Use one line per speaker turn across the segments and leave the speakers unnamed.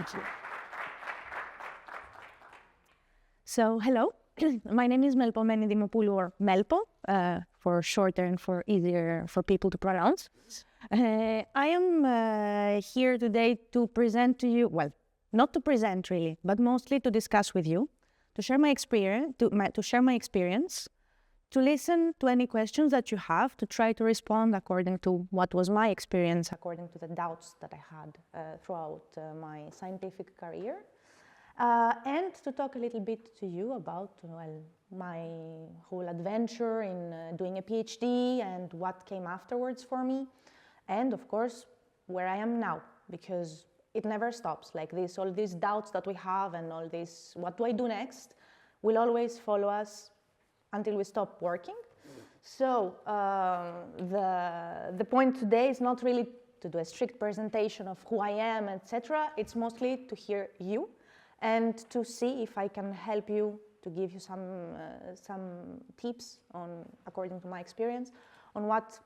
Thank you. So, hello. My name is Melpomeni DIMOPOULOU, or Melpo, for shorter and for easier for people to pronounce. I am here today to present to you, well, not to present really, but mostly to discuss with you, to share my experience, to listen to any questions that you have, to try to respond according to what was my experience, according to the doubts that I had throughout my scientific career. And to talk a little bit to you about my whole adventure in doing a PhD and what came afterwards for me, and of course where I am now, because it never stops. Like this, all these doubts that we have and all this, what do I do next, will always follow us until we stop working. So the point today is not really to do a strict presentation of who I am, etc. It's mostly to hear you and to see if I can help you, to give you some tips on, according to my experience, on what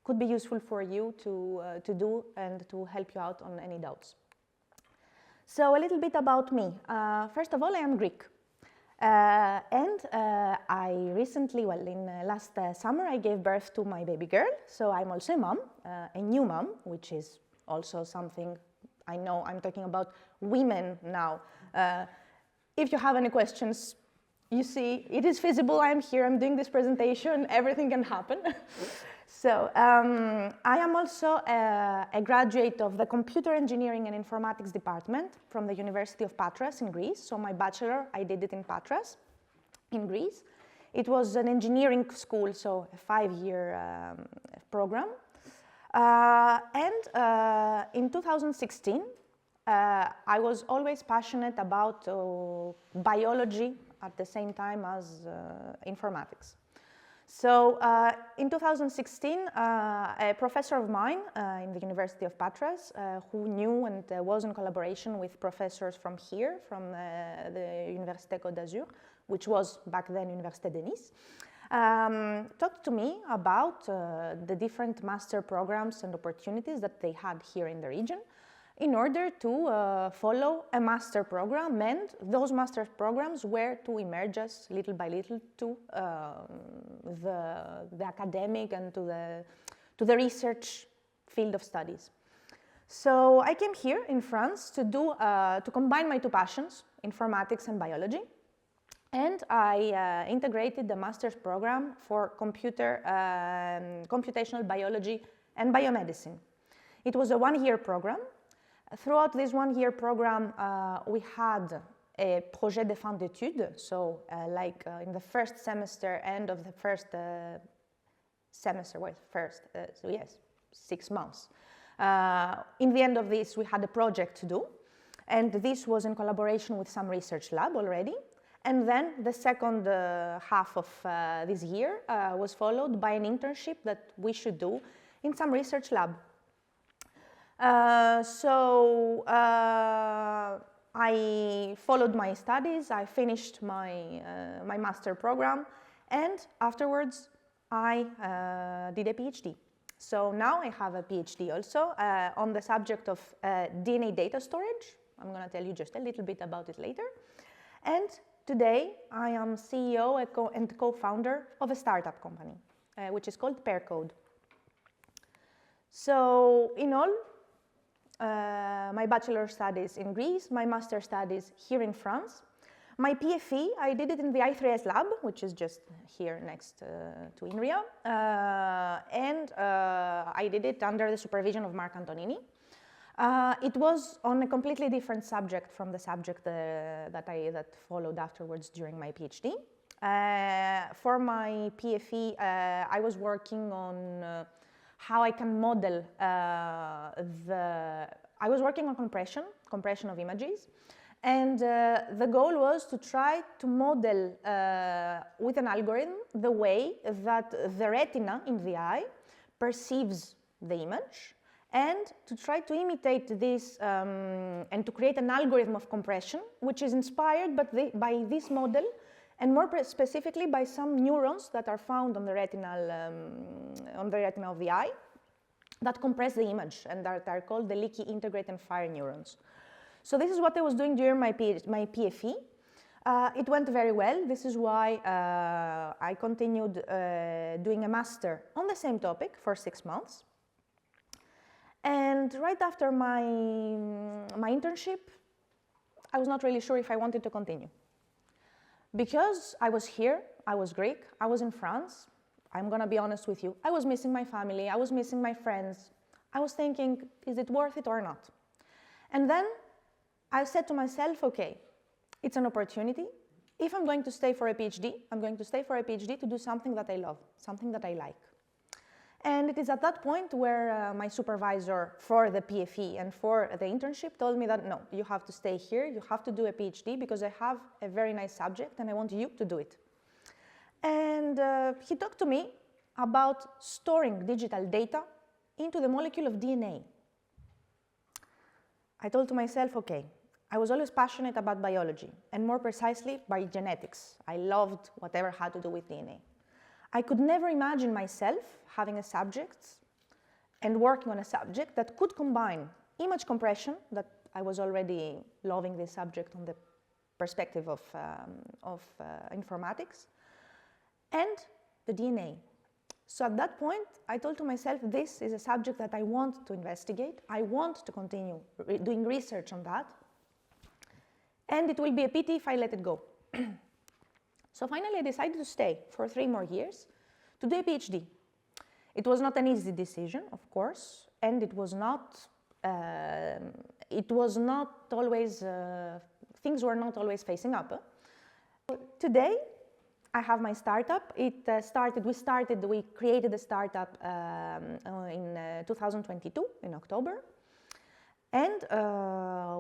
could be useful for you to do and to help you out on any doubts. So a little bit about me. First of all, I am Greek. I recently, in last summer, I gave birth to my baby girl. So I'm also a mom, a new mom, which is also something I know. I'm talking about women now. If you have any questions, you see, it is feasible. I'm here, I'm doing this presentation, everything can happen. So I am also a graduate of the Computer Engineering and Informatics Department from the University of Patras in Greece. So my bachelor, I did it in Patras in Greece. It was an engineering school, so a 5-year program. In 2016, I was always passionate about biology at the same time as informatics. So in 2016, a professor of mine in the University of Patras, who knew and was in collaboration with professors from here, from the Université Côte, which was back then Université de Nice, talked to me about the different master programs and opportunities that they had here in the region, in order to follow a master program, and those master programs were to emerge us little by little to the academic and to the research field of studies. So I came here in France to combine my two passions, informatics and biology, and I integrated the master's program for computational biology and biomedicine. It was a 1-year program. Throughout this 1-year program, we had a projet de fin d'études, so in the first semester, end of the first semester, so yes, 6 months. In the end of this, we had a project to do, and this was in collaboration with some research lab already. And then the second half of this year was followed by an internship that we should do in some research lab. I followed my studies, I finished my master program, and afterwards I did a PhD. So now I have a PhD also on the subject of DNA data storage. I'm going to tell you just a little bit about it later. And today I am CEO and co-founder of a startup company, which is called PearCode. So in all, my bachelor studies in Greece, my master studies here in France. My PhD, I did it in the I3S lab, which is just here next to INRIA, and I did it under the supervision of Marc Antonini. It was on a completely different subject from the subject that followed afterwards during my PhD. For my PhD, I was working on how I can model I was working on compression of images, and the goal was to try to model with an algorithm the way that the retina in the eye perceives the image, and to try to imitate this and to create an algorithm of compression which is inspired by this model, and more specifically by some neurons that are found on the retina of the eye that compress the image, and that are called the leaky integrate and fire neurons. So this is what I was doing during my PFE. It went very well. This is why I continued doing a master on the same topic for 6 months. And right after my internship, I was not really sure if I wanted to continue. Because I was here, I was Greek, I was in France, I'm gonna be honest with you, I was missing my family, I was missing my friends. I was thinking, is it worth it or not? And then I said to myself, okay, it's an opportunity. If I'm going to stay for a PhD, I'm going to stay for a PhD to do something that I love, something that I like. And it is at that point where my supervisor for the PFE and for the internship told me that no, you have to stay here, you have to do a PhD because I have a very nice subject and I want you to do it. And he talked to me about storing digital data into the molecule of DNA. I told to myself, okay, I was always passionate about biology and more precisely by genetics. I loved whatever had to do with DNA. I could never imagine myself having a subject and working on a subject that could combine image compression, that I was already loving this subject on the perspective of informatics, and the DNA. So at that point, I told to myself, this is a subject that I want to investigate. I want to continue doing research on that. And it will be a pity if I let it go. So finally, I decided to stay for 3 more years to do a PhD. It was not an easy decision, of course, and it was not always, things were not always facing up. Today, I have my startup. We created a startup in 2022, in October. And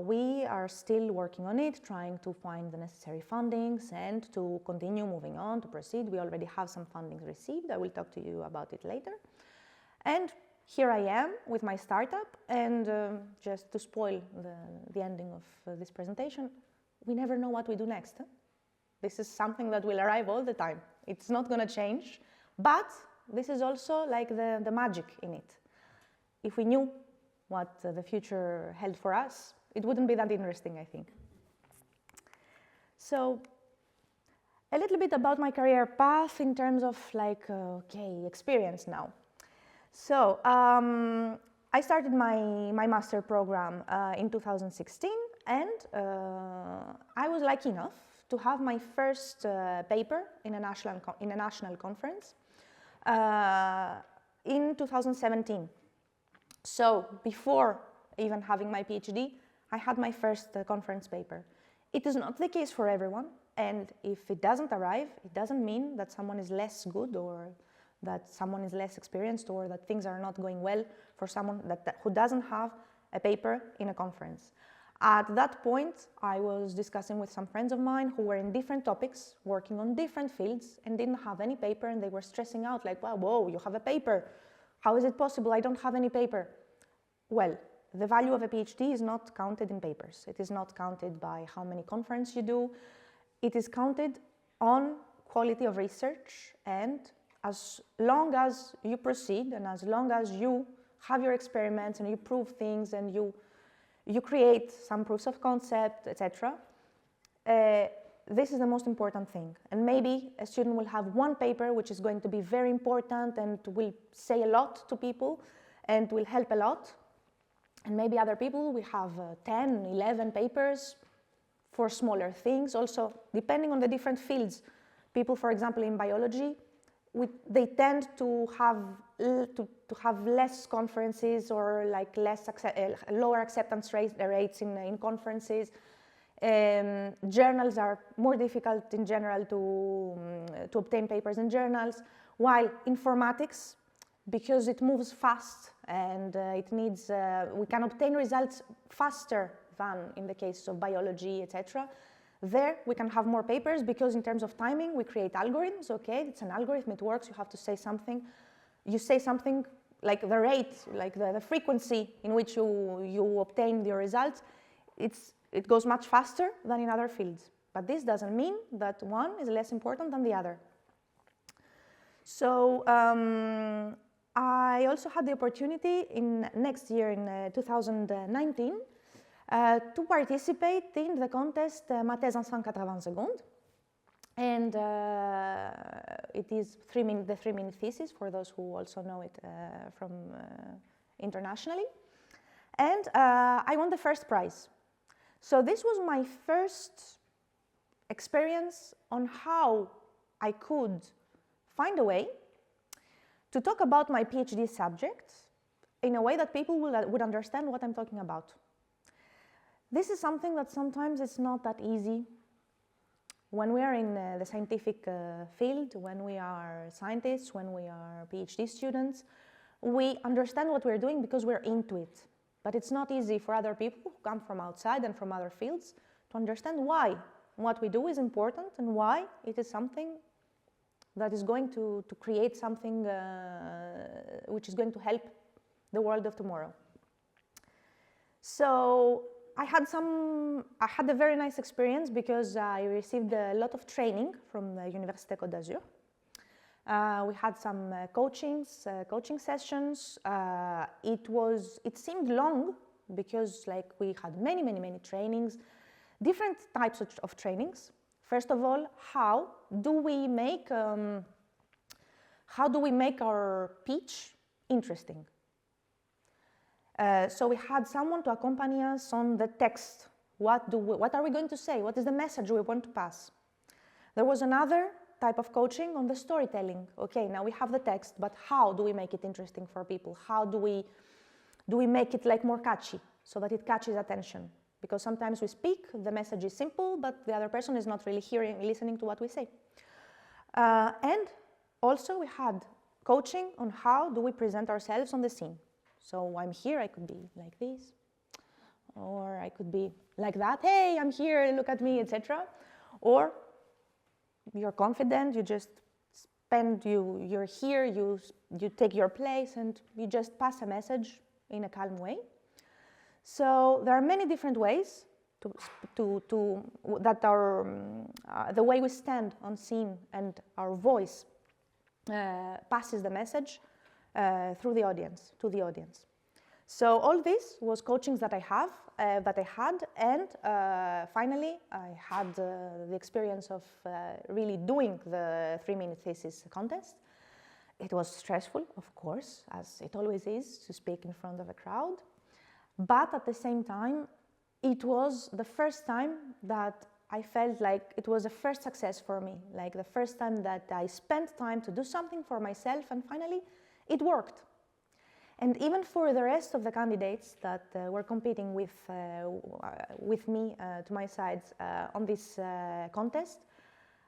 we are still working on it, trying to find the necessary fundings and to continue moving on, to proceed. We already have some fundings received. I will talk to you about it later. And here I am with my startup. And just to spoil the ending of this presentation, we never know what we do next. Huh? This is something that will arrive all the time. It's not going to change. But this is also like the magic in it. If we knew what the future held for us, it wouldn't be that interesting, I think. So, a little bit about my career path in terms of like, okay, experience now. So, I started my master program in 2016, and I was lucky enough to have my first paper in a national conference in 2017. So before even having my PhD, I had my first conference paper. It is not the case for everyone, and if it doesn't arrive, it doesn't mean that someone is less good or that someone is less experienced or that things are not going well for someone who doesn't have a paper in a conference. At that point, I was discussing with some friends of mine who were in different topics, working on different fields, and didn't have any paper, and they were stressing out like, wow, whoa, you have a paper. How is it possible? I don't have any paper. Well, the value of a PhD is not counted in papers. It is not counted by how many conferences you do. It is counted on quality of research, and as long as you proceed and as long as you have your experiments and you prove things and you create some proofs of concept, etc., this is the most important thing. And maybe a student will have one paper which is going to be very important and will say a lot to people and will help a lot. And maybe other people will have 10, 11 papers for smaller things. Also, depending on the different fields, people, for example, in biology, they tend to have less conferences or like lower acceptance rates in conferences. Journals are more difficult in general to obtain papers in journals, while informatics, because it moves fast and we can obtain results faster than in the case of biology, etc. There we can have more papers because in terms of timing we create algorithms. Okay, it's an algorithm, it works. You have to say something. You say something like the rate, like the frequency in which you obtain your results. It goes much faster than in other fields. But this doesn't mean that one is less important than the other. So I also had the opportunity in next year, in 2019, to participate in the contest MT180 Côte. And it is the 3-minute thesis, for those who also know it from internationally. And I won the first prize. So this was my first experience on how I could find a way to talk about my PhD subject in a way that people would understand what I'm talking about. This is something that sometimes it's not that easy. When we are in the scientific field, when we are scientists, when we are PhD students, we understand what we're doing because we're into it. But it's not easy for other people who come from outside and from other fields to understand why what we do is important and why it is something that is going to create something which is going to help the world of tomorrow. So I had a very nice experience because I received a lot of training from the Université Côte. We had some coaching sessions. It seemed long because we had many trainings, different types of trainings. First of all, how do we make our pitch interesting? So we had someone to accompany us on the text. What are we going to say? What is the message we want to pass? There was another type of coaching on the storytelling. Okay, now we have the text, but how do we make it interesting for people? How do we make it more catchy so that it catches attention? Because sometimes we speak, the message is simple, but the other person is not really listening to what we say. And also we had coaching on how do we present ourselves on the scene. So I'm here, I could be like this, or I could be like that. Hey, I'm here, look at me, etc. Or you're confident, you just you're here, you take your place, and you just pass a message in a calm way. So there are many different ways that the way we stand on scene and our voice passes the message through the audience, to the audience. So all this was coachings that I had, and finally I had the experience of really doing the 3-minute thesis contest. It was stressful, of course, as it always is, to speak in front of a crowd. But at the same time, it was the first time that I felt like it was a first success for me, like the first time that I spent time to do something for myself, and finally it worked. And even for the rest of the candidates that were competing with me to my sides on this contest,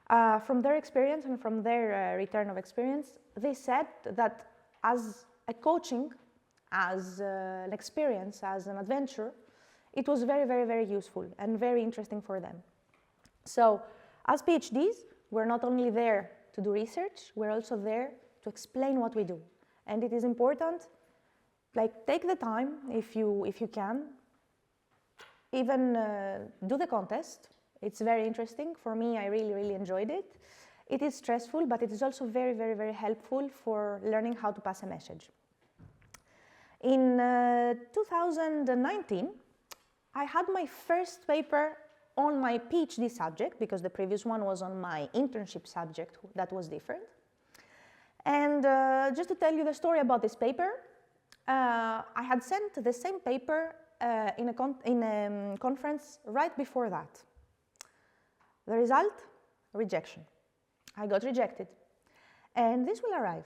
from their experience and from their return of experience, they said that as a coaching, as an experience, as an adventure, it was very useful and very interesting for them. So as PhDs, we're not only there to do research, we're also there to explain what we do. And it is important, take the time if you can, even do the contest. It's very interesting. For me, I really enjoyed it. It is stressful, but it is also very helpful for learning how to pass a message. In 2019, I had my first paper on my PhD subject, because the previous one was on my internship subject that was different. And just to tell you the story about this paper, I had sent the same paper in a conference right before that. The result? Rejection. I got rejected. And this will arrive.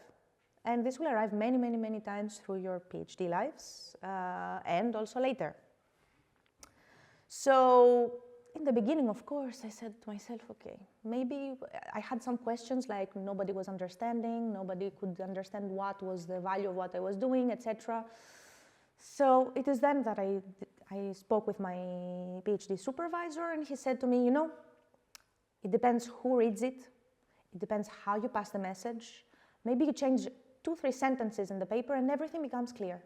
And this will arrive many times through your PhD lives and also later. So in the beginning, of course, I said to myself, okay, maybe I had some questions like nobody was understanding, nobody could understand what was the value of what I was doing, etc. So it is then that I spoke with my PhD supervisor, and he said to me, you know, it depends who reads it, it depends how you pass the message. Maybe you change 2-3 sentences in the paper and everything becomes clear.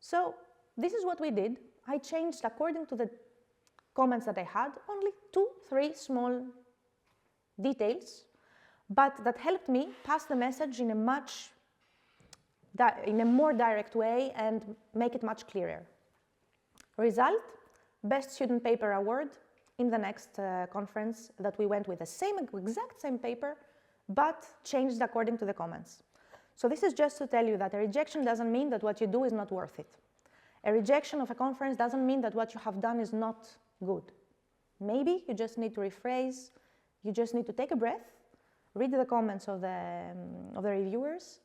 So this is what we did. I changed, according to the comments that I had, only 2-3 small details, but that helped me pass the message in a more direct way and make it much clearer. Result, Best Student Paper Award in the next conference that we went with the exact same paper, but changed according to the comments. So this is just to tell you that a rejection doesn't mean that what you do is not worth it. A rejection of a conference doesn't mean that what you have done is not good. Maybe you just need to rephrase, you just need to take a breath, read the comments of the reviewers,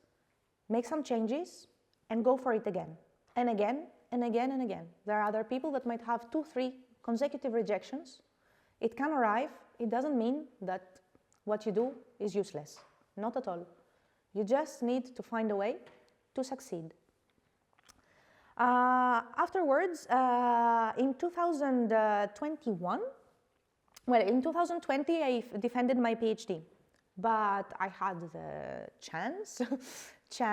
make some changes, and go for it again, and again, and again, and again. There are other people that might have 2, 3 consecutive rejections. It can arrive. It doesn't mean that what you do is useless. Not at all. You just need to find a way to succeed. Afterwards, in 2021, well, in 2020, I defended my PhD, but I had the chance to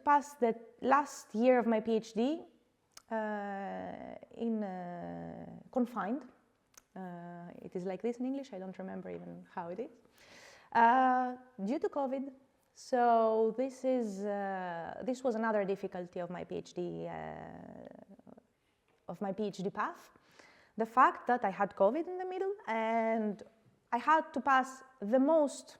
pass the last year of my PhD confined. It is like this in English, I don't remember even how it is, due to COVID. So this was another difficulty of my PhD path. The fact that I had COVID in the middle and I had to pass the most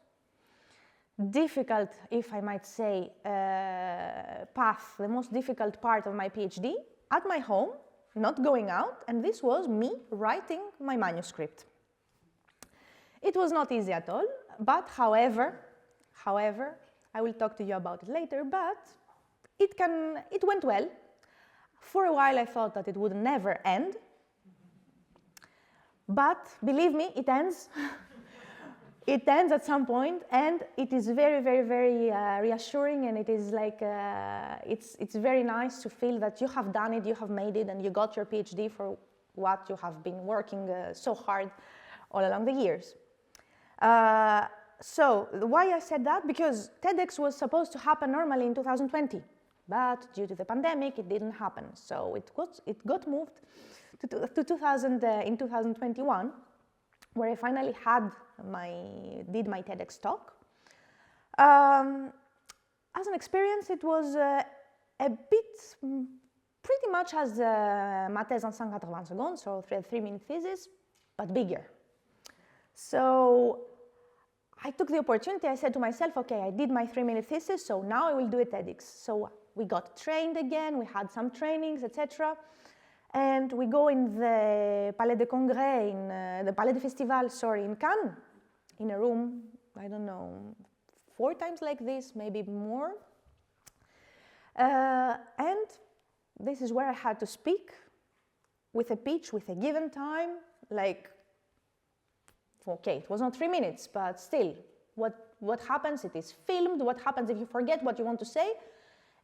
difficult, if I might say, path, the most difficult part of my PhD at my home, not going out, and this was me writing my manuscript. It was not easy at all, but however, I will talk to you about it later, but it went well. For a while I thought that it would never end, but believe me, it ends. It ends at some point, and it is very, very, very reassuring, and it is like, it's very nice to feel that you have done it, you have made it, and you got your PhD for what you have been working so hard all along the years. So why I said that? Because TEDx was supposed to happen normally in 2020, but due to the pandemic, it didn't happen. So it got moved to 2021, where I finally did my TEDx talk. As an experience, it was a bit, pretty much as ma thèse en 180 secondes, so 3-minute thesis, but bigger. So I took the opportunity, I said to myself, okay, I did my 3-minute thesis, so now I will do a TEDx. So we got trained again, we had some trainings, etc. And we go in the Palais de Congrès, in the Palais de Festival, sorry, in Cannes, in a room, I don't know, 4 times like this, maybe more. And this is where I had to speak with a pitch, with a given time, like, okay, it was not 3 minutes, but still, what happens? It is filmed. What happens if you forget what you want to say?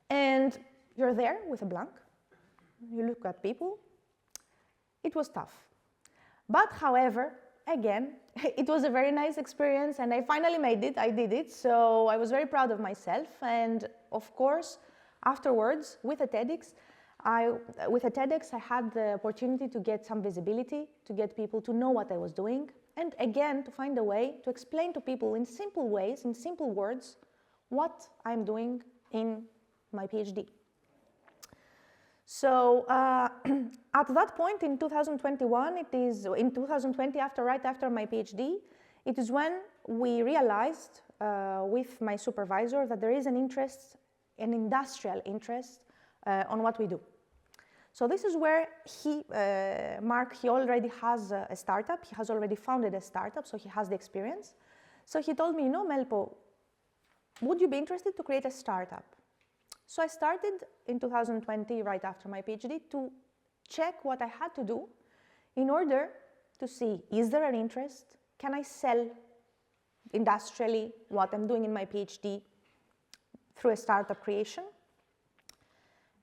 And you're there with a blank. You look at people. It was tough. But however, again, it was a very nice experience, and I finally made it. I did it, so I was very proud of myself. And of course, afterwards, with a TEDx, I had the opportunity to get some visibility, to get people to know what I was doing, and again, to find a way to explain to people in simple ways, in simple words, what I'm doing in my PhD. So at that point in 2021, it is in 2020, right after my PhD, it is when we realized with my supervisor that there is an interest, an industrial interest on what we do. So this is where Mark, he already has a startup. He has already founded a startup, so he has the experience. So he told me, you know, Melpo, would you be interested to create a startup? So I started in 2020, right after my PhD, to check what I had to do in order to see, is there an interest? Can I sell industrially what I'm doing in my PhD through a startup creation?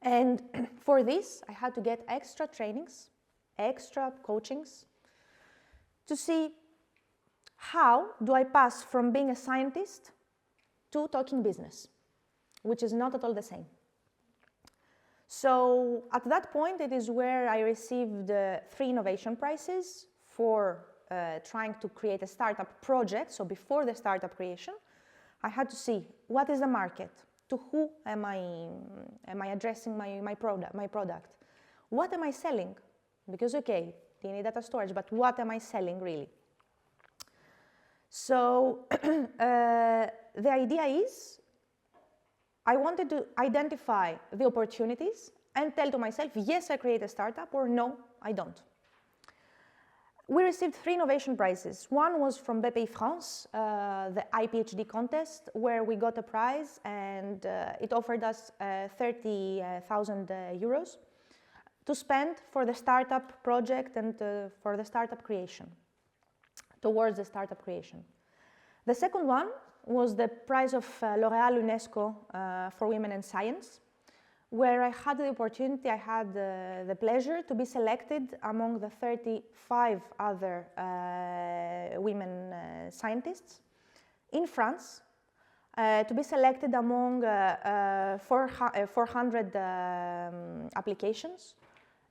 And for this, I had to get extra trainings, extra coachings to see how do I pass from being a scientist to talking business, which is not at all the same. So at that point, it is where I received 3 innovation prizes for trying to create a startup project. So before the startup creation, I had to see what is the market, to who am I addressing my product, What am I selling? Because, okay, DNA data storage, but what am I selling really? So the idea is, I wanted to identify the opportunities and tell to myself, yes, I create a startup, or no, I don't. We received 3 innovation prizes. One was from bpifrance, the iPhD contest, where we got a prize, and it offered us 30,000 euros to spend for the startup project and for the startup creation, towards the startup creation. The second one was the prize of L'Oréal UNESCO for Women in Science, where I had the opportunity, I had the pleasure to be selected among the 35 other women scientists in France, to be selected among 400 applications,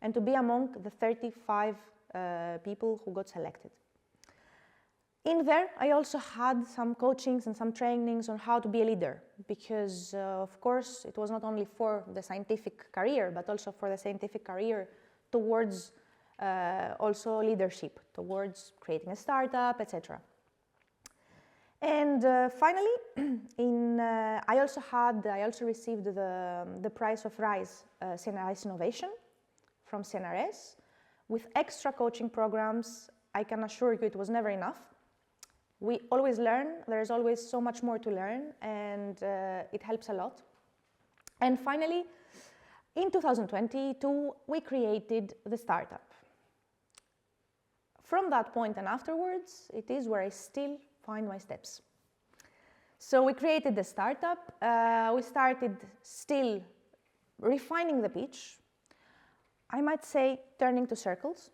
and to be among the 35 people who got selected. In there, I also had some coachings and some trainings on how to be a leader, because of course it was not only for the scientific career, but also for the scientific career towards also leadership, towards creating a startup, etc. And finally, I also received the prize of RISE CNRS Innovation from CNRS with extra coaching programs. I can assure you it was never enough. We always learn, there's always so much more to learn, and it helps a lot. And finally, in 2022, we created the startup. From that point and afterwards, it is where I still find my steps. So we created the startup, we started still refining the pitch, I might say turning to circles.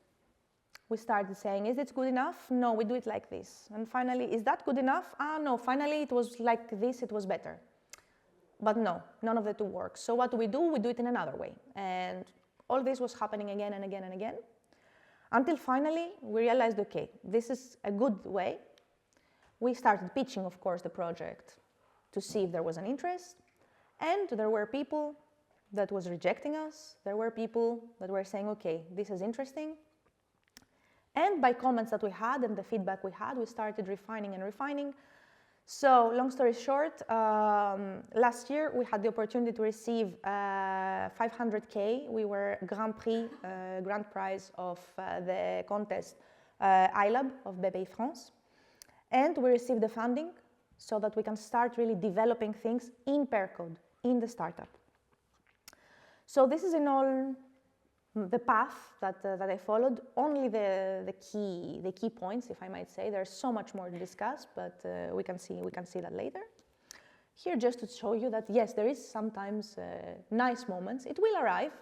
We started saying, is it good enough? No, we do it like this. And finally, is that good enough? Ah, no, finally it was like this, it was better. But no, none of the two works. So what do? We do it in another way. And all this was happening again and again and again, until finally we realized, okay, this is a good way. We started pitching, of course, the project to see if there was an interest. And there were people that was rejecting us. There were people that were saying, okay, this is interesting. And by comments that we had and the feedback we had, we started refining and refining. So long story short, last year we had the opportunity to receive 500K. We were Grand Prix, Grand Prize of the contest iLab of bpifrance. And we received the funding so that we can start really developing things in PearCode, in the startup. So this is in all the path that I followed, only the key points, if I might say. There's so much more to discuss, but we can see that later. Here, just to show you that yes, there is sometimes nice moments. It will arrive.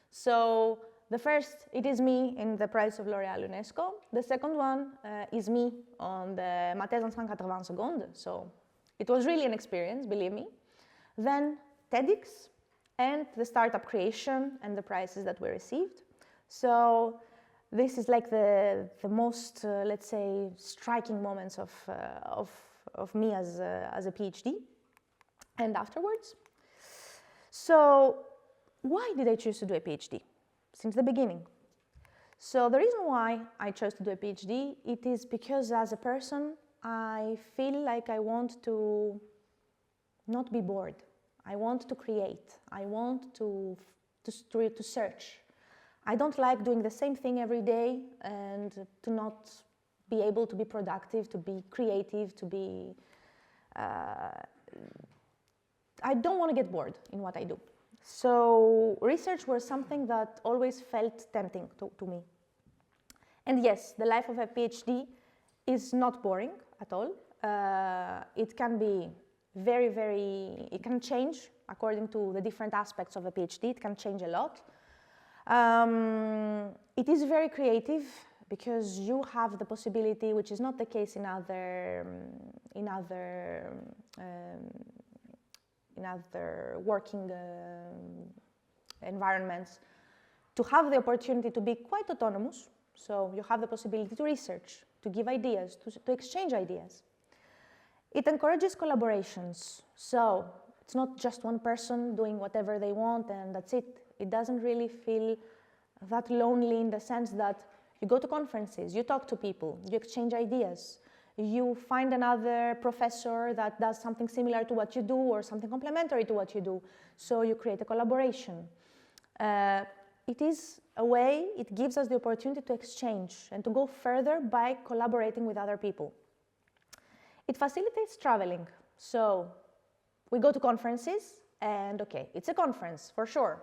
So the first, it is me in the prize of L'Oréal UNESCO. The second one is me on the MT180 Côte. So it was really an experience, believe me. Then TEDx. And the startup creation and the prizes that we received. So this is like the most, let's say, striking moments of me as a PhD. And afterwards. So why did I choose to do a PhD? Since the beginning. So the reason why I chose to do a PhD, it is because as a person, I feel like I want to not be bored. I want to create. I want to search. I don't like doing the same thing every day and to not be able to be productive, to be creative, to be... I don't want to get bored in what I do. So research was something that always felt tempting to me. And yes, the life of a PhD is not boring at all. It can be it can change according to the different aspects of a PhD. It can change a lot. It is very creative because you have the possibility, which is not the case in other working environments, to have the opportunity to be quite autonomous. So you have the possibility to research, to give ideas, to exchange ideas. It encourages collaborations, so it's not just one person doing whatever they want and that's it. It doesn't really feel that lonely in the sense that you go to conferences, you talk to people, you exchange ideas, you find another professor that does something similar to what you do or something complementary to what you do, so you create a collaboration. It is a way, it gives us the opportunity to exchange and to go further by collaborating with other people. It facilitates traveling. So we go to conferences and okay, it's a conference for sure.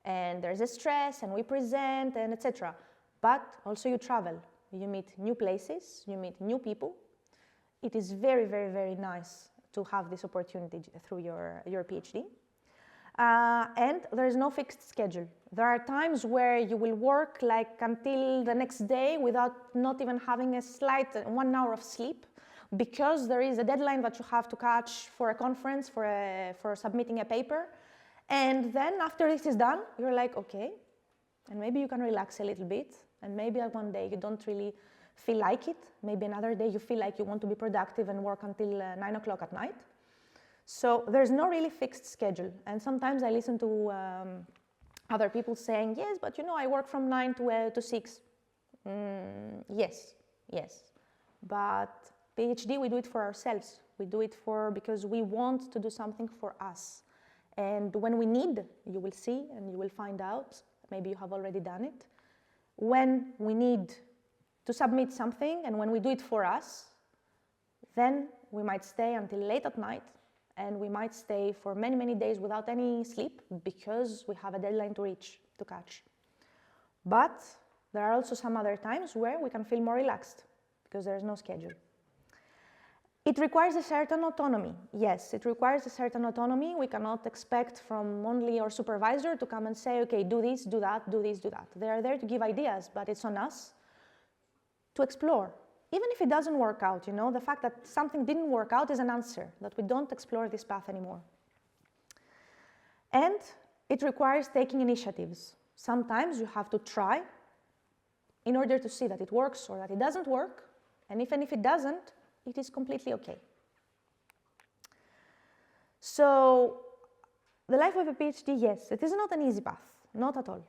And there's a stress and we present and etc. But also you travel. You meet new places, you meet new people. It is very, very, very nice to have this opportunity through your PhD. And there is no fixed schedule. There are times where you will work like until the next day without not even having a slight 1 hour of sleep, because there is a deadline that you have to catch for a conference, for submitting a paper. And then after this is done, you're like, okay, and maybe you can relax a little bit, and maybe one day you don't really feel like it. Maybe another day you feel like you want to be productive and work until 9 o'clock at night. So there's no really fixed schedule. And sometimes I listen to other people saying, yes, but you know, I work from 9 to 6. Yes. But PhD, we do it for ourselves. We do it because we want to do something for us. And when we need, you will see and you will find out, maybe you have already done it, when we need to submit something and when we do it for us, then we might stay until late at night and we might stay for many, many days without any sleep because we have a deadline to catch. But there are also some other times where we can feel more relaxed because there is no schedule. It requires a certain autonomy. Yes, it requires a certain autonomy. We cannot expect from only our supervisor to come and say, okay, do this, do that, do this, do that. They are there to give ideas, but it's on us to explore. Even if it doesn't work out, you know, the fact that something didn't work out is an answer, that we don't explore this path anymore. And it requires taking initiatives. Sometimes you have to try in order to see that it works or that it doesn't work. And even if it doesn't, it is completely okay. So, the life of a PhD, yes, it is not an easy path, not at all.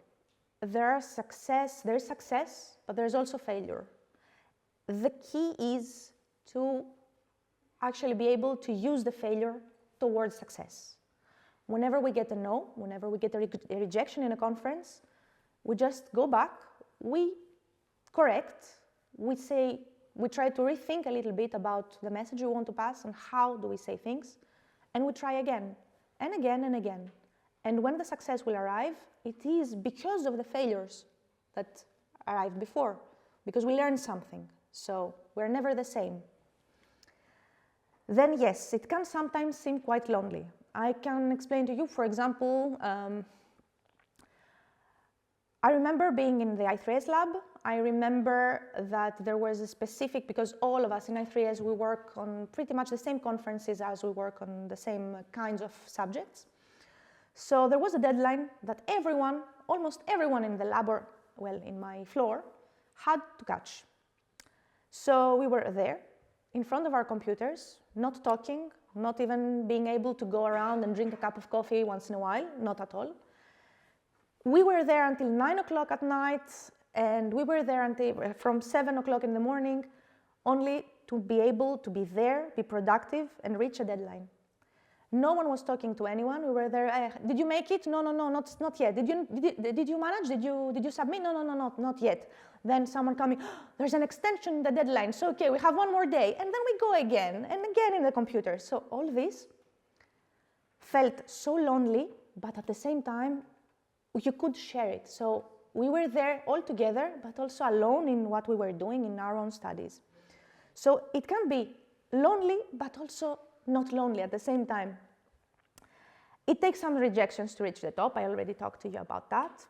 There is success, but there's also failure. The key is to actually be able to use the failure towards success. Whenever we get a no, whenever we get a rejection in a conference, we just go back, we correct, we try to rethink a little bit about the message we want to pass and how do we say things, and we try again, and again, and again. And when the success will arrive, it is because of the failures that arrived before, because we learned something, so we're never the same. Then yes, it can sometimes seem quite lonely. I can explain to you, for example, I remember being in the I3S lab. I remember that there was a specific, because all of us in I3S, we work on pretty much the same conferences as we work on the same kinds of subjects. So there was a deadline that everyone, almost everyone in the lab, or well, in my floor, had to catch. So we were there, in front of our computers, not talking, not even being able to go around and drink a cup of coffee once in a while, not at all. We were there until 9 o'clock at night, and we were there until from 7 o'clock in the morning, only to be able to be there, be productive, and reach a deadline. No one was talking to anyone. We were there. Did you make it? No, not yet. Did you manage? Did you submit? No, not yet. Then someone coming, oh, there's an extension in the deadline. So okay, we have one more day, and then we go again and again in the computer. So all this felt so lonely, but at the same time, you could share it. So we were there all together, but also alone in what we were doing in our own studies. So it can be lonely, but also not lonely at the same time. It takes some rejections to reach the top. I already talked to you about that.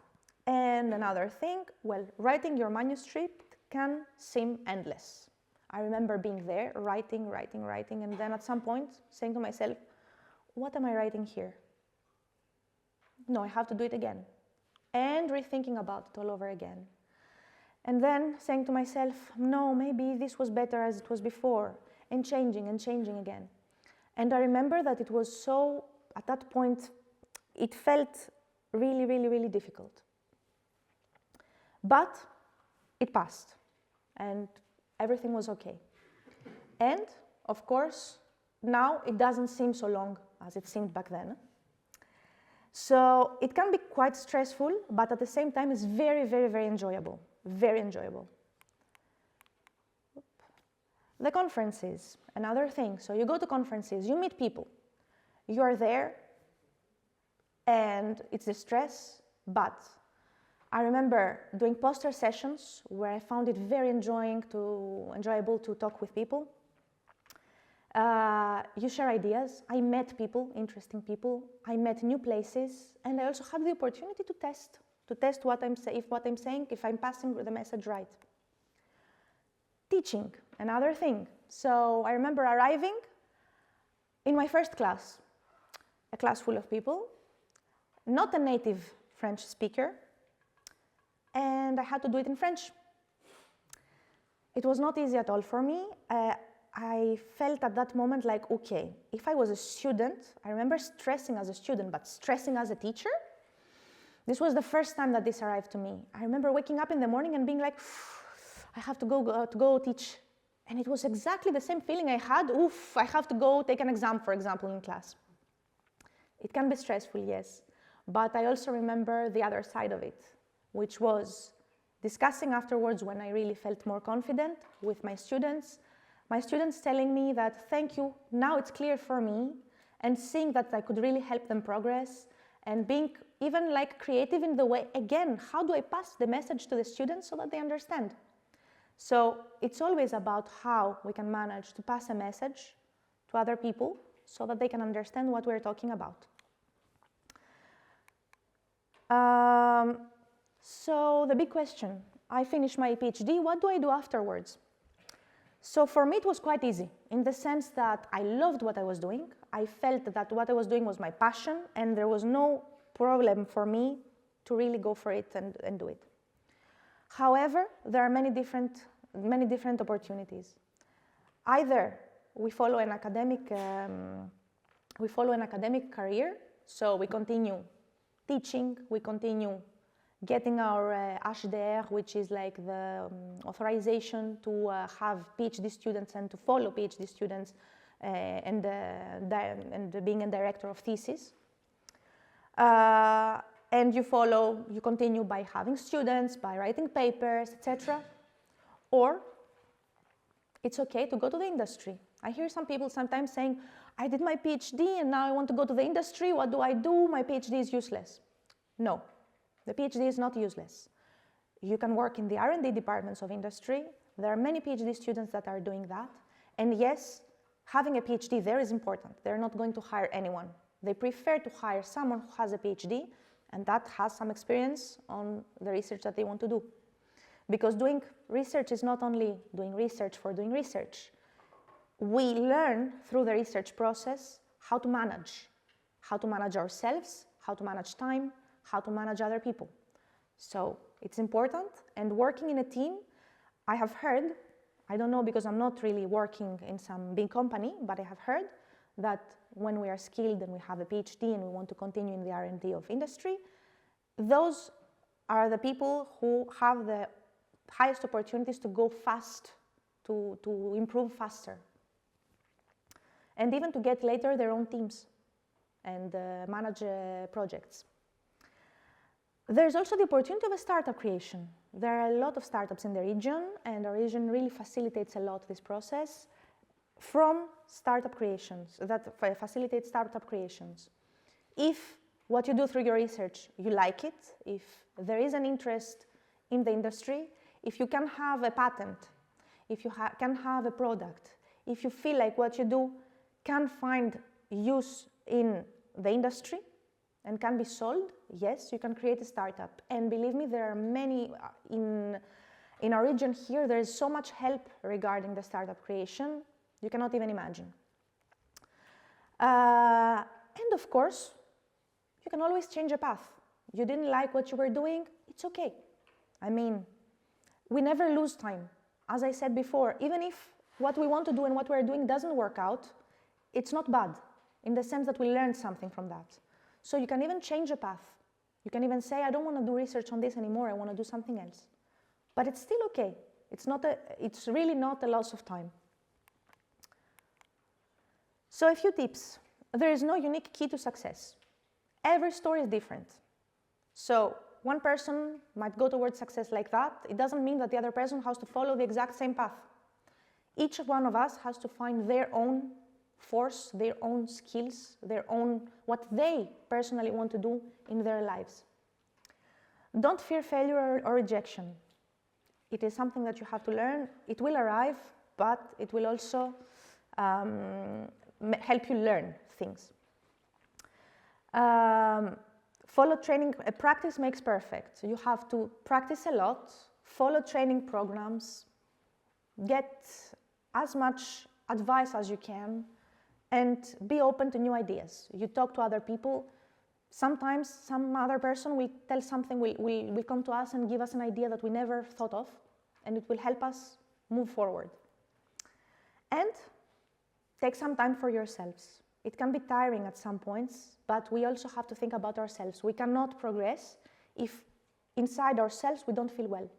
And another thing, well, writing your manuscript can seem endless. I remember being there, writing, and then at some point saying to myself, what am I writing here? No, I have to do it again. And rethinking about it all over again. And then saying to myself, no, maybe this was better as it was before, and changing again. And I remember that it was so, at that point, it felt really, really, really difficult. But it passed, and everything was okay. And, of course, now it doesn't seem so long as it seemed back then. So it can be quite stressful, but at the same time it's very, very, very enjoyable. Very enjoyable. The conferences, another thing. So you go to conferences, you meet people. You are there, and it's the stress, but I remember doing poster sessions where I found it very enjoyable to talk with people. You share ideas. I met people, interesting people. I met new places, and I also had the opportunity to test what I'm saying, if I'm passing the message right. Teaching, another thing. So I remember arriving in my first class, a class full of people, not a native French speaker, and I had to do it in French. It was not easy at all for me. I felt at that moment like, okay, if I was a student, I remember stressing as a student, but stressing as a teacher, this was the first time that this arrived to me. I remember waking up in the morning and being like, I have to go teach. And it was exactly the same feeling I had, I have to go take an exam, for example, in class. It can be stressful, yes, but I also remember the other side of it, which was discussing afterwards when I really felt more confident with my students telling me that thank you, now it's clear for me, and seeing that I could really help them progress, and being even like creative in the way, again, how do I pass the message to the students so that they understand? So it's always about how we can manage to pass a message to other people so that they can understand what we're talking about. So the big question, I finished my PhD, what do I do afterwards? So for me it was quite easy, in the sense that I loved what I was doing. I felt that what I was doing was my passion, and there was no problem for me to really go for it and do it. However, there are many different opportunities. Either we follow an academic career, so we continue teaching, we continue getting our HDR, which is like the authorization to have PhD students and to follow PhD students, and being a director of thesis. And you continue by having students, by writing papers, etc. Or it's okay to go to the industry. I hear some people sometimes saying, I did my PhD and now I want to go to the industry, what do I do? My PhD is useless. No, the PhD is not useless. You can work in the R&D departments of industry. There are many PhD students that are doing that. And yes, having a PhD there is important. They're not going to hire anyone. They prefer to hire someone who has a PhD and that has some experience on the research that they want to do. Because doing research is not only doing research for doing research. We learn through the research process how to manage ourselves, how to manage time, how to manage other people. So it's important, and working in a team, I have heard, I don't know because I'm not really working in some big company, but I have heard that when we are skilled and we have a PhD and we want to continue in the R&D of industry, those are the people who have the highest opportunities to go fast, to improve faster, and even to get later their own teams and manage projects. There's also the opportunity of a startup creation. There are a lot of startups in the region, and our region really facilitates a lot this process from startup creations, that facilitates startup creations. If what you do through your research, you like it, if there is an interest in the industry, if you can have a patent, if you can have a product, if you feel like what you do can find use in the industry and can be sold, yes, you can create a startup. And believe me, there are many in our region here. There is so much help regarding the startup creation, you cannot even imagine. And of course, you can always change a path. You didn't like what you were doing, it's okay. I mean, we never lose time. As I said before, even if what we want to do and what we're doing doesn't work out, it's not bad, in the sense that we learned something from that. So you can even change a path. You can even say, I don't want to do research on this anymore, I want to do something else. But it's still okay. It's really not a loss of time. So a few tips. There is no unique key to success. Every story is different. So one person might go towards success like that. It doesn't mean that the other person has to follow the exact same path. Each one of us has to find their own force, their own skills, their own, what they personally want to do in their lives. Don't fear failure or rejection. It is something that you have to learn. It will arrive, but it will also help you learn things. Follow training. Practice makes perfect. You have to practice a lot, follow training programs, get as much advice as you can, and be open to new ideas. You talk to other people. Sometimes some other person will tell something, will come to us and give us an idea that we never thought of, and it will help us move forward. And take some time for yourselves. It can be tiring at some points, but we also have to think about ourselves. We cannot progress if inside ourselves we don't feel well.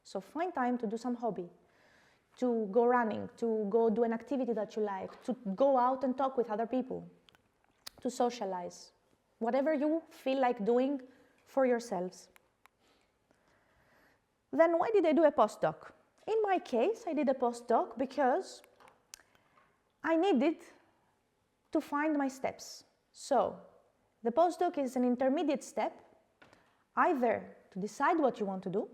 So find time to do some hobby, to go running, to go do an activity that you like, to go out and talk with other people, to socialize. Whatever you feel like doing for yourselves. Then why did I do a postdoc? In my case, I did a postdoc because I needed to find my steps. So the postdoc is an intermediate step, either to decide what you want to do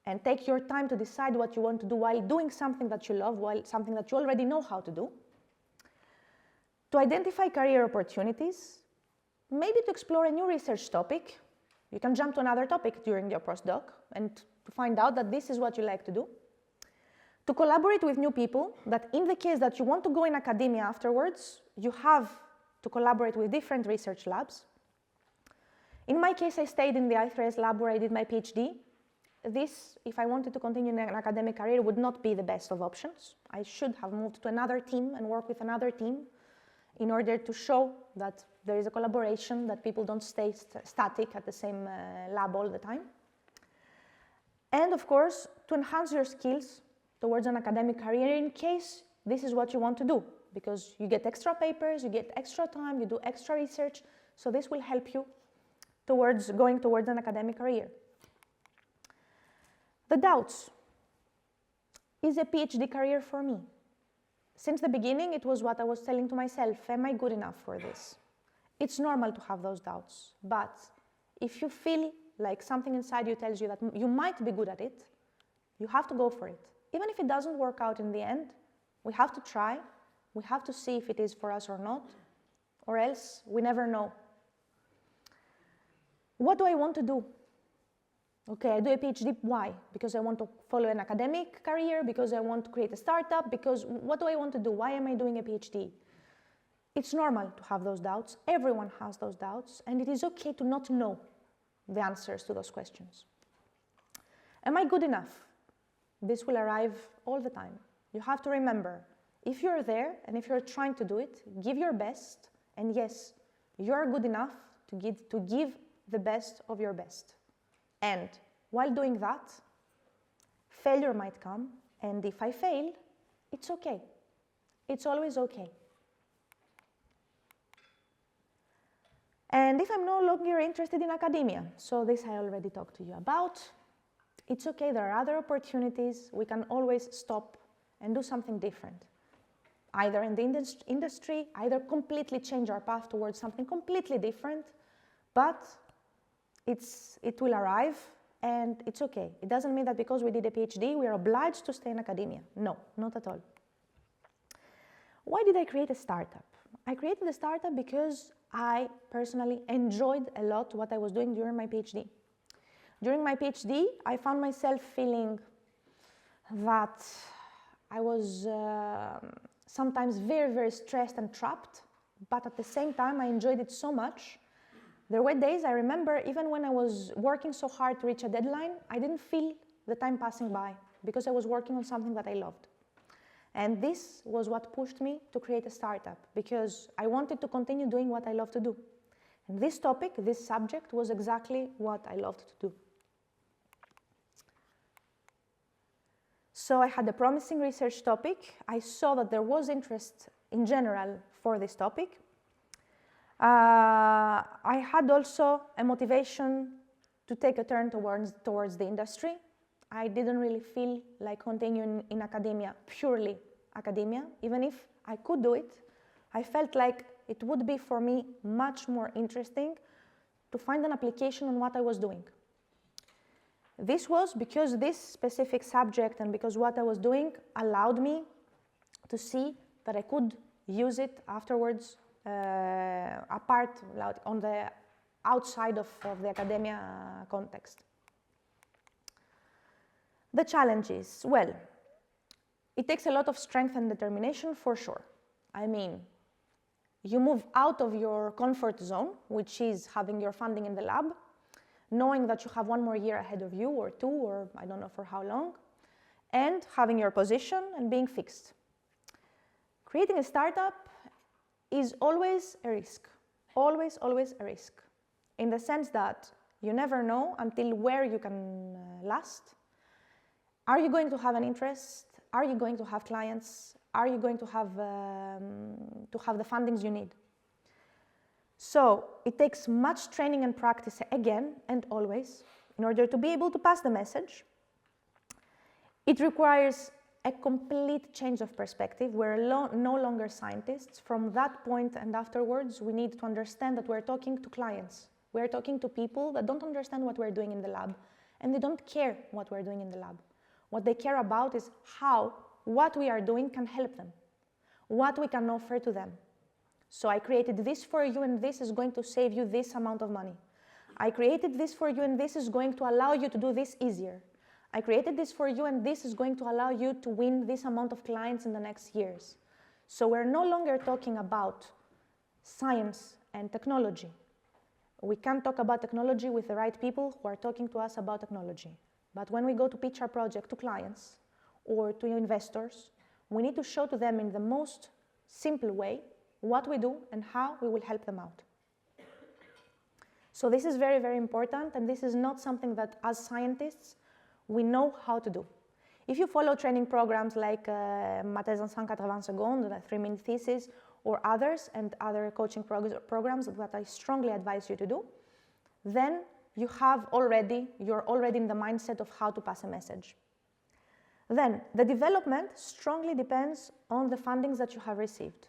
and take your time to decide what you want to do while doing something that you love, while something that you already know how to do, to identify career opportunities, maybe to explore a new research topic. You can jump to another topic during your postdoc and to find out that this is what you like to do. To collaborate with new people, that in the case that you want to go in academia afterwards, you have to collaborate with different research labs. In my case, I stayed in the I3S lab where I did my PhD. This, if I wanted to continue in an academic career, would not be the best of options. I should have moved to another team and work with another team in order to show that there is a collaboration, that people don't stay static at the same lab all the time. And of course, to enhance your skills towards an academic career in case this is what you want to do, because you get extra papers, you get extra time, you do extra research, so this will help you towards going towards an academic career. The doubts. Is a PhD career for me? Since the beginning, it was what I was telling to myself, am I good enough for this? It's normal to have those doubts, but if you feel like something inside you tells you that you might be good at it, you have to go for it. Even if it doesn't work out in the end, we have to try, we have to see if it is for us or not, or else we never know. What do I want to do? Okay, I do a PhD, why? Because I want to follow an academic career, because I want to create a startup, because what do I want to do? Why am I doing a PhD? It's normal to have those doubts, everyone has those doubts, and it is okay to not know the answers to those questions. Am I good enough? This will arrive all the time. You have to remember, if you're there and if you're trying to do it, give your best, and yes, you're good enough to give the best of your best. And while doing that, failure might come, and if I fail, it's okay. It's always okay. And if I'm no longer interested in academia, so this I already talked to you about, it's okay, there are other opportunities, we can always stop and do something different. Either in the industry, either completely change our path towards something completely different, but it will arrive and it's okay. It doesn't mean that because we did a PhD, we are obliged to stay in academia. No, not at all. Why did I create a startup? I created a startup because I personally enjoyed a lot what I was doing during my PhD. During my PhD, I found myself feeling that I was sometimes very, very stressed and trapped, but at the same time, I enjoyed it so much. There were days, I remember, even when I was working so hard to reach a deadline, I didn't feel the time passing by because I was working on something that I loved. And this was what pushed me to create a startup, because I wanted to continue doing what I love to do. And this topic, this subject, was exactly what I loved to do. So I had a promising research topic. I saw that there was interest in general for this topic. I had also a motivation to take a turn towards the industry. I didn't really feel like continuing in academia, purely academia. Even if I could do it, I felt like it would be for me much more interesting to find an application on what I was doing. This was because this specific subject and because what I was doing allowed me to see that I could use it afterwards apart, on the outside of the academia context. The challenges, well, it takes a lot of strength and determination for sure. I mean, you move out of your comfort zone, which is having your funding in the lab, knowing that you have 1 more year ahead of you, or 2, or I don't know for how long, and having your position and being fixed. Creating a startup is always a risk, always a risk, in the sense that you never know until where you can last. Are you going to have an interest? Are you going to have clients? Are you going to have the fundings you need? So it takes much training and practice again and always in order to be able to pass the message. It requires a complete change of perspective. We're no longer scientists. From that point and afterwards, we need to understand that we're talking to clients. We're talking to people that don't understand what we're doing in the lab, and they don't care what we're doing in the lab. What they care about is how what we are doing can help them, what we can offer to them. So I created this for you, and this is going to save you this amount of money. I created this for you, and this is going to allow you to do this easier. I created this for you, and this is going to allow you to win this amount of clients in the next years. So we're no longer talking about science and technology. We can talk about technology with the right people who are talking to us about technology. But when we go to pitch our project to clients or to investors, we need to show to them in the most simple way what we do and how we will help them out. So this is very, very important, and this is not something that as scientists we know how to do. If you follow training programs like MT180 Côte, the 3-minute thesis, or others, and other coaching programs that I strongly advise you to do, then you're already in the mindset of how to pass a message. Then, the development strongly depends on the fundings that you have received.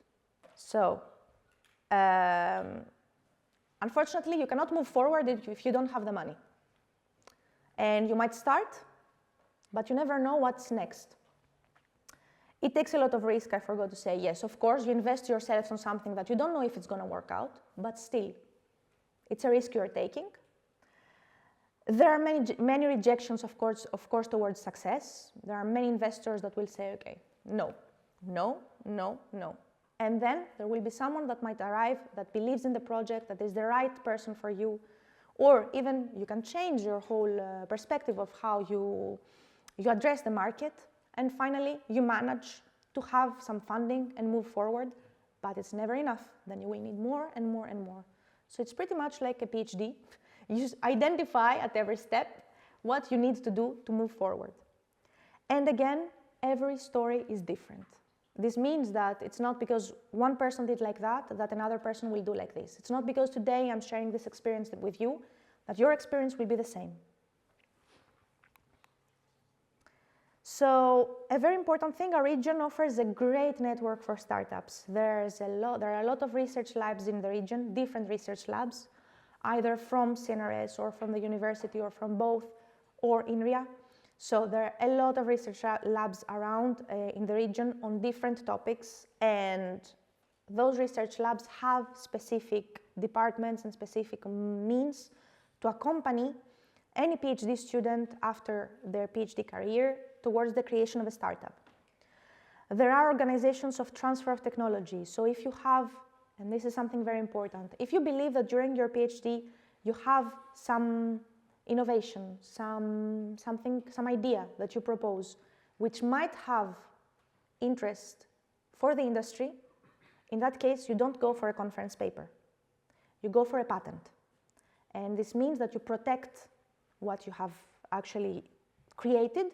So, unfortunately, you cannot move forward if you don't have the money. And you might start, but you never know what's next. It takes a lot of risk, I forgot to say. Yes, of course, you invest yourself on something that you don't know if it's going to work out, but still, it's a risk you're taking. There are many rejections, of course, towards success. There are many investors that will say, okay, no, no, no, no. And then there will be someone that might arrive that believes in the project, that is the right person for you, or even you can change your whole perspective of how you address the market, and finally you manage to have some funding and move forward, but it's never enough. Then you will need more and more and more. So it's pretty much like a PhD. You just identify at every step what you need to do to move forward. And again, every story is different. This means that it's not because one person did like that another person will do like this. It's not because today I'm sharing this experience with you that your experience will be the same. So a very important thing, our region offers a great network for startups. There are a lot of research labs in the region, different research labs, either from CNRS or from the university or from both or INRIA. So there are a lot of research labs around in the region on different topics, and those research labs have specific departments and specific means to accompany any PhD student after their PhD career towards the creation of a startup. There are organizations of transfer of technology. So if you have, and this is something very important, if you believe that during your PhD you have some innovation, some idea that you propose which might have interest for the industry, in that case you don't go for a conference paper. you go for a patent. And this means that you protect what you have actually created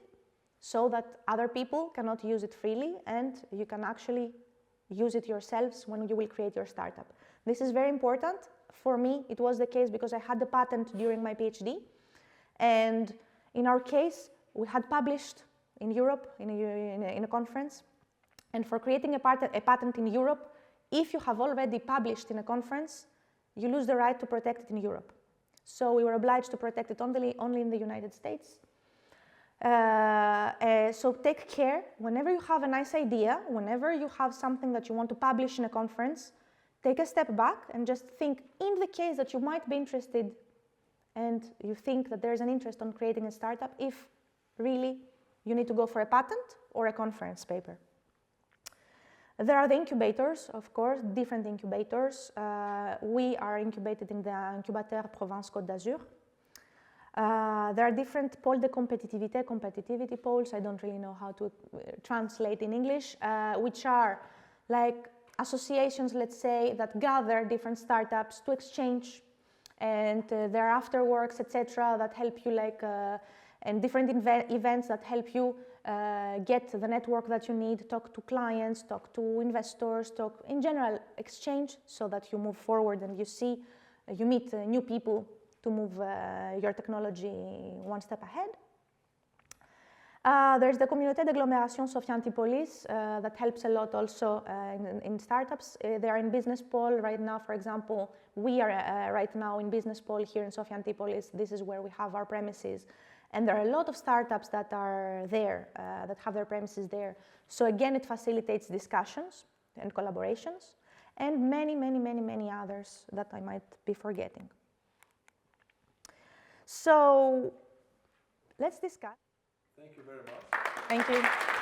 so that other people cannot use it freely, and you can actually use it yourselves when you will create your startup. This is very important. For me, it was the case because I had the patent during my PhD. And in our case, we had published in Europe in a conference. And for creating a patent in Europe, if you have already published in a conference, you lose the right to protect it in Europe. So we were obliged to protect it only in the United States. So take care, whenever you have a nice idea, whenever you have something that you want to publish in a conference, take a step back and just think, in the case that you might be interested and you think that there's an interest on creating a startup, if really you need to go for a patent or a conference paper. There are the incubators, of course, different incubators. We are incubated in the Incubateur Provence Côte d'Azur. There are different pôles de competitivité, competitivity poles, I don't really know how to translate in English, which are like associations, let's say, that gather different startups to exchange, and there are afterworks, etc., that help you, like, and different events that help you get the network that you need, talk to clients, talk to investors, talk in general, exchange, so that you move forward and you meet new people to move your technology one step ahead. There's the Communauté d'agglomération Sophia Antipolis that helps a lot also in startups. They are in Business Pole right now, for example. We are right now in Business Pole here in Sophia Antipolis. This is where we have our premises. And there are a lot of startups that are there, that have their premises there. So again, it facilitates discussions and collaborations, and many, many, many, many others that I might be forgetting. So let's discuss.
Thank you very much.
Thank you.